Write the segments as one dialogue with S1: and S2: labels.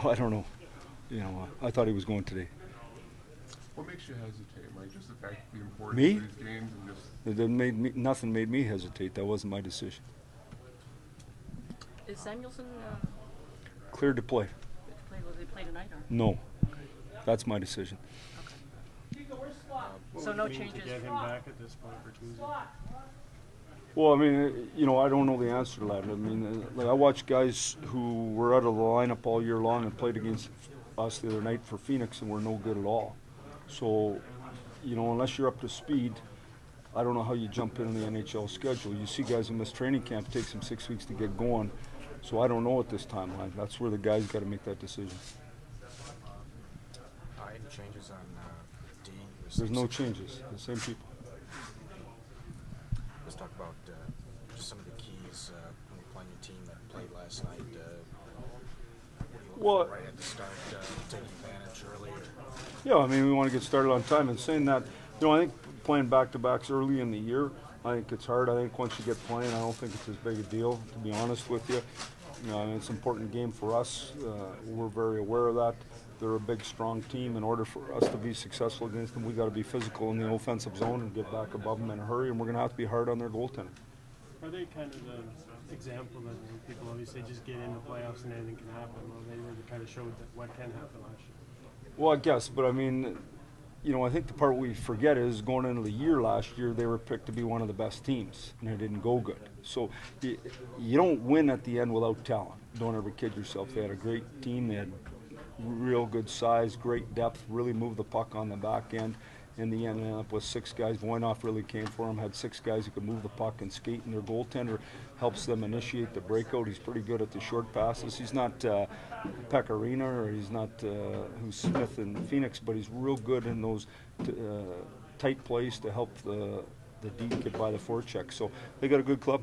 S1: I don't know. You know, I thought he was going today.
S2: What makes you hesitate, Mike? Just the fact of the importance
S1: Me?
S2: of these games and just.
S1: It didn't made me. Nothing made me hesitate. That wasn't my decision.
S3: Is Samuelson
S1: Cleared to play.
S3: will they play tonight or?
S1: No, that's my decision.
S3: So no changes.
S4: To get him back at this point for Tuesday.
S1: Well, I mean, you know, I don't know the answer to that. I mean, like I watched guys who were out of the lineup all year long and played against us the other night for Phoenix and were no good at all. So, you know, unless you're up to speed, I don't know how you jump in the NHL schedule. You see guys in this training camp, it takes them 6 weeks to get going. So I don't know at this timeline. That's where the guys got to make that decision.
S5: Any changes on D?
S1: There's no changes. The same people.
S5: Let's talk about just some of the keys when we're playing a team that played last night.
S1: Well,
S5: right at the start, taking advantage early.
S1: Yeah, I mean, we want to get started on time. And saying that, you know, I think playing back-to-backs early in the year, I think it's hard. I think once you get playing, I don't think it's as big a deal, to be honest with you. You know, it's an important game for us. We're very aware of that. They're a big, strong team. In order for us to be successful against them, we got to be physical in the offensive zone and get back above them in a hurry, and we're going to have to be hard on their goaltender.
S4: Are they kind of the example that people always say just get into playoffs and anything can happen? Well, they really kind of showed that what can happen last year.
S1: Well, I guess, but I mean, you know, I think the part we forget is going into the year last year, they were picked to be one of the best teams, and it didn't go good. So you don't win at the end without talent. Don't ever kid yourself. They had a great team. They had real good size, great depth, really moved the puck on the back end. In the end, ended up with 6 guys. Voinoff really came for them, had 6 guys who could move the puck and skate, and their goaltender helps them initiate the breakout. He's pretty good at the short passes. He's not Pecorino or he's not who's Smith in Phoenix, but he's real good in those tight plays to help the D get by the forecheck. So they got a good club.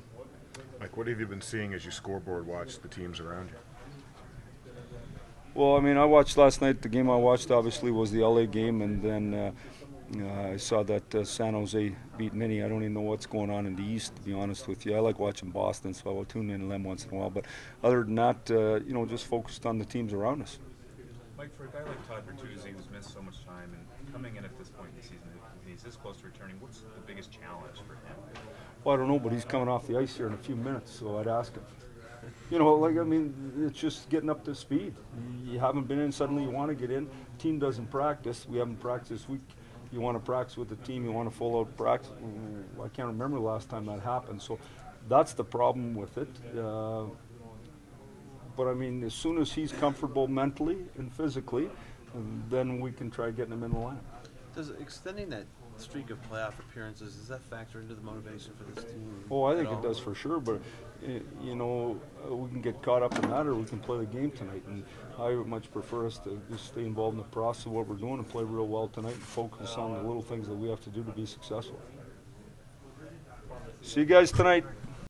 S6: Mike, what have you been seeing as you scoreboard watch the teams around you?
S1: Well, I mean, I watched last night. The game I watched, obviously, was the LA game, and then I saw that San Jose beat Mini. I don't even know what's going on in the East, to be honest with you. I like watching Boston, so I'll tune in to them once in a while. But other than that, you know, just focused on the teams around us.
S7: Mike, for a guy like Todd Bertuzzi, who's missed so much time, and coming in at this point in the season, he's this close to returning, what's the biggest challenge for him?
S1: Well, I don't know, but he's coming off the ice here in a few minutes, so I'd ask him. You know, like, I mean, it's just getting up to speed. You haven't been in, suddenly you want to get in. Team doesn't practice. We haven't practiced this week. You want to practice with the team, you want to full out practice. I can't remember the last time that happened, so that's the problem with it. But I mean, as soon as he's comfortable mentally and physically, then we can try getting him in the lineup.
S8: Does extending that streak of playoff appearances, does that factor into the motivation for this team?
S1: Oh, I think it does for sure, but you know, we can get caught up in that, or we can play the game tonight. And I would much prefer us to just stay involved in the process of what we're doing and play real well tonight and focus on the little things that we have to do to be successful. See you guys tonight.